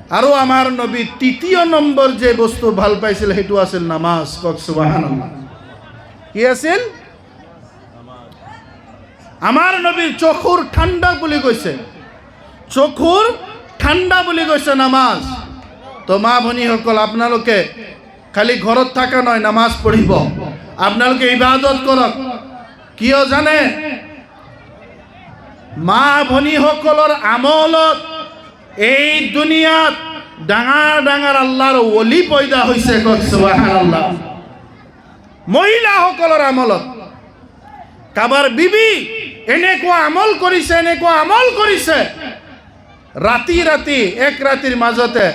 আৰু আমাৰ নবী তৃতীয় নম্বৰ যে বস্তু ভাল পাইছিল সেইটো আছিল নামাজ। কক সুবহানাল্লাহ। কি আছিল? আমাৰ নবীৰ চকুৰ ঠাণ্ডা বুলি কৈছে, চকুৰ ঠাণ্ডা বুলি কৈছে নামাজ। তো মা ভনীসকল, আপোনালোকে খালি ঘৰত থকা নহয়, নামাজ পঢ়িব, আপোনালোকে ইবাদত কৰক। কিয় জানে? মা ভনীসকলৰ আমলত এই দুনিয়াত ডাঙৰ ডাঙৰ আল্লাহৰ ওলি পয়দা হৈছে। কক সুবহানাল্লাহ। মহিলাসকলৰ আমলত কাবাৰ বিবি এনেকুৱা আমল কৰিছে, এনেকুৱা আমল কৰিছে, ৰাতি ৰাতি এক ৰাতিৰ মাজতে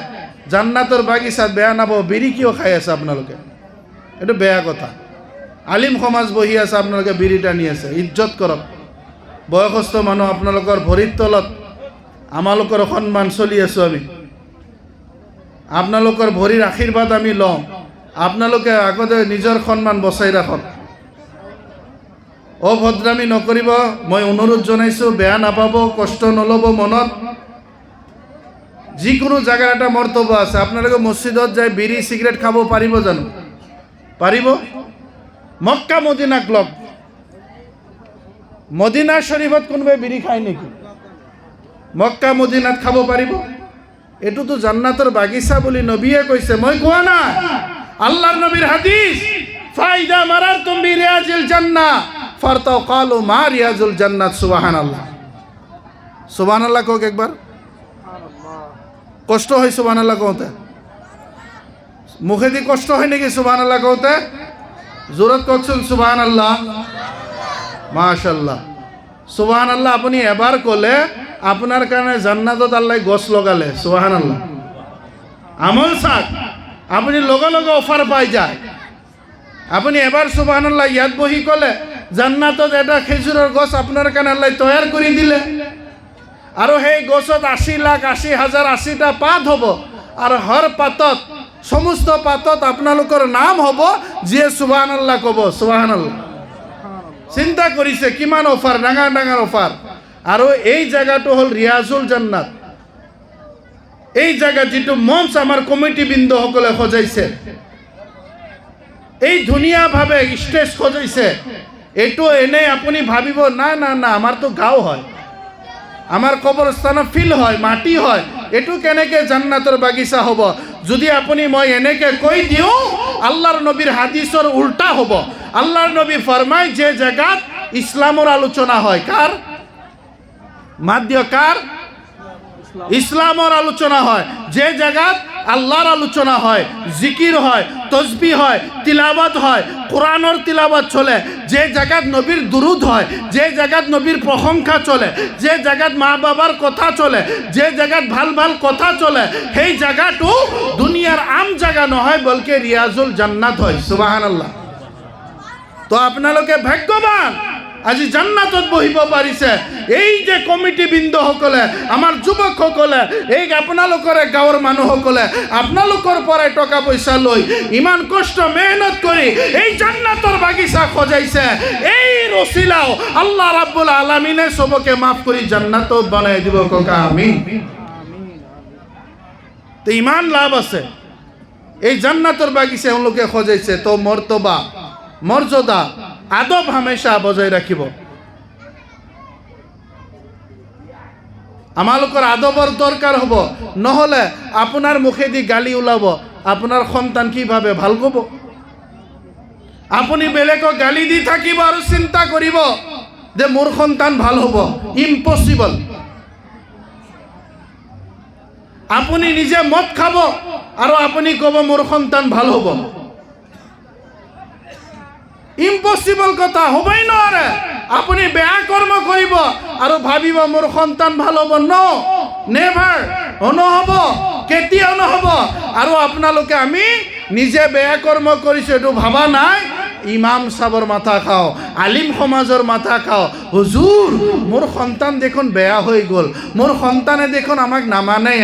জান্নাতৰ বাগিচাত বেয়া নাপাব বিড়ি কিয় খাই আছে আপোনালোকে? এইটো বেয়া কথা। আলিম সমাজ বহি আছে, আপোনালোকে বিড়ি টানি আছে। ইজ্জত কৰক। বয়সস্থ মানুহ আপোনালোকৰ ভৰিৰ তলত আমালোকৰ সন্মান চলি আছোঁ আমি, আপোনালোকৰ ভৰিৰ আশীৰ্বাদ আমি লওঁ। আপোনালোকে আগতে নিজৰ সন্মান বচাই ৰাখক। অভদ্ৰামী নকৰিব, মই অনুৰোধ জনাইছোঁ। বেয়া নাপাব, কষ্ট নল'ব মনত। যিকোনো জায়গাৰ এটা মৰ্তবা আছে। আপোনালোকে মছজিদত যাই বিড়ি চিগাৰেট খাব পাৰিব জানো? পাৰিব? মক্কা মদিনাক লগ, মদিনা শৰীফত কোনোবাই বিড়ি খায় নেকি? মক্কা মদিনাত খাব পাৰিব? এইটোতো জান্নাতৰ বাগিচা বুলি নবীয়ে কৈছে, মই কোৱা না। আল্লাহৰ নবীৰ হাদিস, ফাইদা মারারতুম বিরিয়াজিল জান্নাহ ফারতাও ক্বালু মা রিয়াজুল জান্নাত। সুবহানাল্লাহ। সুবহানাল্লাহ কোক একবার। কষ্ট হয় সুবহানাল্লাহ কওতে? মুখে দি কষ্ট হয় নাকি সুবহানাল্লাহ কওতে? জোরত কওকচোন সুবহানাল্লাহ। মাশাআল্লাহ। সুবহানাল্লাহ আপনি এবার কলে আপনার কারণে জান্নাতত আল্লাহ গছ লগালে। সুবহানাল্লাহ। আমল সাক আপনি লগে লগে অফার পাই যায়। আপনি এবার সুবহানাল্লাহ ইয়াদ বহি কলে জান্নাতত এটা খেজুরের গছ আপনার কারণে আল্লাহ তৈয়ার করে দিলে। আর সেই গছত ৮০,৮০,০০০ ৮০টা পাত হব। আর হর পাতত, সমস্ত পাতত আপনালোকৰ নাম হব যিয়ে সুবহানাল্লাহ কব। সুবহানাল্লাহ। চিন্তা কৰিছে কিমান অফার, ডাঙৰ ডাঙৰ অফার। আৰু এই জায়গাটো হল রিয়াজুল জান্নাত। এই জায়গা যেটো মঞ্চ আমার কমিটি বৃন্দসকলে সজাইছে, এই ধুনীয়াভাৱে স্টেজ সজাইছে, এইটো এনে আপুনি ভাবিব না না না আমার তো গাঁও হয়, আমার কবরস্থানত ফিল হয়, মাটি হয়, এইটো কেনেকে জান্নাতৰ বাগিচা হ'ব? যদি আপুনি মই এনেকে কৈ দিওঁ, আল্লাহৰ নবীৰ হাদিসৰ উল্টা হ'ব। আল্লাহৰ নবী ফরমায় যে জায়গাত ইসলামৰ আলোচনা হয়, কার মাত দিও, কার? ইসলামৰ আলোচনা হয়, যে জায়গাত আল্লাহর আলোচনা হয়, জিকির হয়, তসবিহ হয়, তিলাওয়াত হয়, কোরআনের তিলাওয়াত চলে, যে জায়গাত নবীর দুরুদ হয়, যে জায়গাত নবীর প্রশংসা চলে, যে জায়গাত মা বাবার কথা চলে, যে জায়গাত ভাল ভাল কথা চলে, সেই জায়গাটো দুনিয়ার আম জায়গা নহয়, বলকে রিয়াজুল জান্নাত হয়। সুবহানাল্লাহ। তো আপোনালোকে ভাগ্যবান আজি জান্নাতত বহিব পাৰিছে। এই যে কমিটি বৃন্দসকলে, আমাৰ যুৱকসকলে, এই আপোনালোকৰে গাঁৱৰ মানুহসকলে আপোনালোকৰ পৰাই টকা পইচা লৈ ইমান কষ্ট মেহনত কৰি এই জান্নাতৰ বাগিচা সজাইছে। এই ৰচিলাও আল্লাহ ৰাব্বুল আলামিনে সবকে মাফ কৰি জান্নাতত বনাই দিব। ককা আমিন। তো ইমান লাভ আছে এই জান্নাতৰ বাগিচা এওঁলোকে সজাইছে। তো মৰ্তবা, মর্যাদা, আদব হামেশা বজায় রাখিব। আমালোকৰ আদবৰ দরকার হব, নহলে আপনার মুখেদি গালি ওলাব, আপনার সন্তান কিভাবে ভাল কব? আপনি বেলেগক গালি দি থাকিব আৰু চিন্তা কৰিব যে মোর সন্তান ভাল হব। ইম্পসিবল। আপনি নিজে মদ খাব আৰু আপনি কব মোর সন্তান ভাল হব। ইম্পসিবল কথা, হবই নোৱাৰে। আপুনি বেয়া কৰ্ম কৰিব আৰু ভাবিব মোৰ সন্তান ভাল হ'ব। ন, নেভাৰ। নহ'ব, কেতিয়াও নহ'ব। আৰু আপোনালোকে আমি নিজে বেয়া কৰ্ম কৰিছোঁ এইটো ভাবা নাই। ইমাম সাহেবৰ মাথা খাও, আলিম সমাজৰ মাথা খাও। হুজুর মোর সন্তান দেখুন বেয়া হয়ে গেল, মোর সন্তানে দেখুন আমাক নামানে,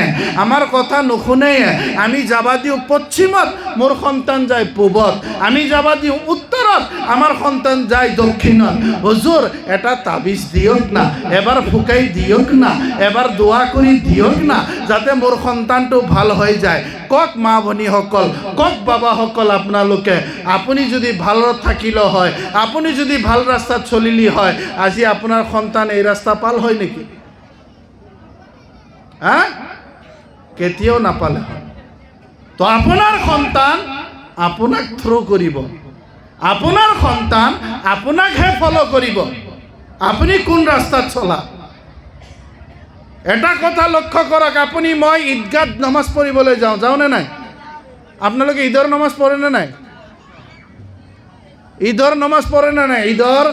আমার কথা নুশুনে। আমি যাবা দিও পশ্চিমত, মোর সন্তান যায় পূবত। আমি যাবা দিও উত্তরত, উত্তৰত আমাৰ সন্তান যায় দক্ষিণত হুজুৰ এটা তাবিজ দিয়ক না এবাৰ ফুকাই দিয়ক না এবাৰ দোৱা কৰি দিয়ক না যাতে মোৰ সন্তানটো ভাল হৈ যায় কক মা ভনীসকল কক বাবাসকল আপোনালোকে আপুনি যদি ভালত থাকিলে হয় আপুনি যদি ভাল ৰাস্তাত চলিলি হয় আজি আপোনাৰ সন্তান এই ৰাস্তা পাল হয় নেকি কেতিয়াও নাপালে তো আপোনাৰ সন্তান আপোনাক থ্ৰু কৰিব আপোনাৰ সন্তান আপোনাকহে ফলো কৰিব আপুনি কোন ৰাস্তাত চলা এটা কথা লক্ষ্য কৰক আপুনি মই ঈদগাহ নামাজ পঢ়িবলৈ যাওঁনে নাই আপোনালোকে ঈদৰ নামাজ পঢ়েনে নাই ঈদৰ নামাজ পঢ়েনে নাই ঈদৰ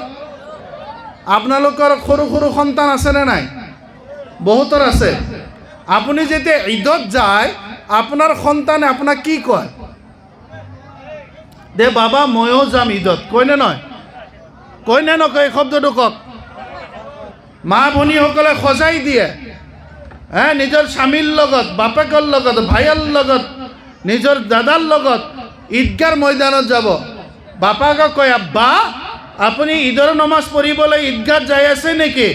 আপোনালোকৰ সৰু সৰু সন্তান আছেনে নাই বহুতৰ আছে আপুনি যেতিয়া ঈদত যায় আপোনাৰ সন্তানে আপোনাক কি কয় দে বাবা ময়ো যাম ঈদত কয়নে নহয় কয়নে নকয় শব্দটো কওক মা ভনীসকলে সজাই দিয়ে নিজৰ স্বামীৰ লগত বাপেকৰ লগত ভাইৰ লগত নিজৰ দাদাৰ লগত ঈদগাৰ ময়দানত যাব বাপাকে কয় আব্বা আপুনি ঈদৰ নামাজ পঢ়িবলৈ ঈদগাত যাই আছে নেকি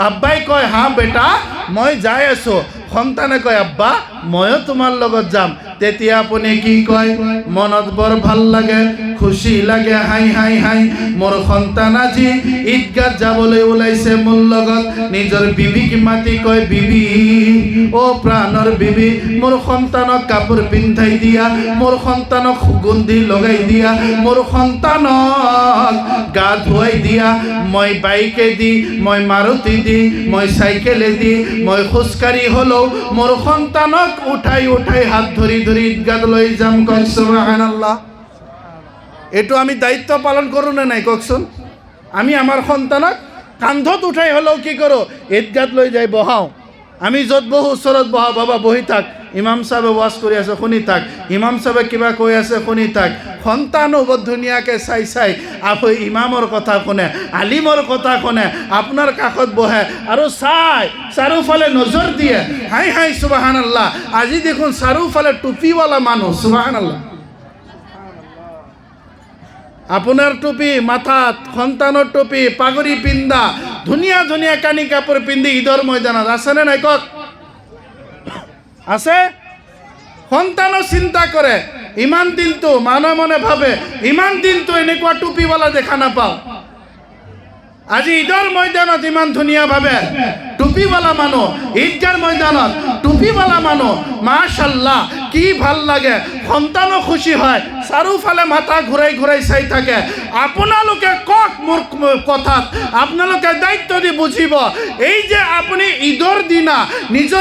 আব্বাই কয় হা বেটা মই যাই আছো সন্তানে কয় আব্বা ময়ো তোমাৰ লগত যাম তেতিয়া আপুনি কি কয় মনত বৰ ভাল লাগে খুশি লাগে হাই হাই হাই মোৰ সন্তান আজি ঈদগাত যাবলৈ ওলাইছে মোৰ লগত নিজৰ বিবিক মাতি কয় বিবি ও প্ৰাণৰ বিবি মোৰ সন্তানক কাপোৰ পিন্ধাই দিয়া মোৰ সন্তানক সুগন্ধি লগাই দিয়া মোৰ সন্তানক গা ধুৱাই দিয়া মই বাইকে দি মই মাৰুতি দি মই চাইকেলে দি মই খোজকাঢ়ি হলেও মোৰ সন্তানক উঠাই উঠাই হাত ধৰি ধৰি ঈদগাত লৈ যাম কওক সুবহানাল্লাহ এইটো আমি দায়িত্ব পালন কৰোঁ নে নাই কওকচোন আমি আমাৰ সন্তানক কান্ধত উঠাই হলেও কি কৰোঁ ঈদগাত লৈ যাই বহাওঁ আমি য'ত বহু ওচৰত বহা বাবা বহি থাক ইমাম সাহেবে ওয়াজ কৰি আছে শুনি থাক ইমাম সাহেবে কিবা কৈ আছে শুনি থাক সন্তানো বৰ ধুনীয়াকৈ চাই চাই আপুনি ইমামৰ কথা শুনে আলিমৰ কথা শুনে আপোনাৰ কাষত বহে আৰু চাই চাৰিওফালে নজৰ দিয়ে হাই হাই সুবহানাল্লাহ আজি দেখোন চাৰিওফালে টুপিৱালা মানুহ সুবহানাল্লাহ আপোনাৰ টুপি মাথাত সন্তানৰ টুপি পাগৰি পিন্ধা ধুনীয়া ধুনীয়া কানি কাপোৰ পিন্ধি ঈদৰ ময়দানত আছেনে নাই কওক আছে সন্তানো চিন্তা কৰে ইমান দিনটো মনে মনে ভাবে ইমান দিনটো এনেকুৱা টুপিৱালা দেখা নাপাওঁ আজি ঈদৰ ময়দানত ইমান ধুনীয়াভাৱে টুপিৱালা মানুহ ঈদগাৰ ময়দানত টুপিৱালা মানুহ মাশাআল্লাহ কি ভাল লাগে সন্তানো খুশি হয় চাৰিওফালে মাথা ঘূৰাই ঘূৰাই চাই থাকে আপোনালোকে কওক মোৰ কথাত আপোনালোকে দায়িত্ব দি বুজিব এই যে আপুনি ঈদৰ দিনা নিজৰ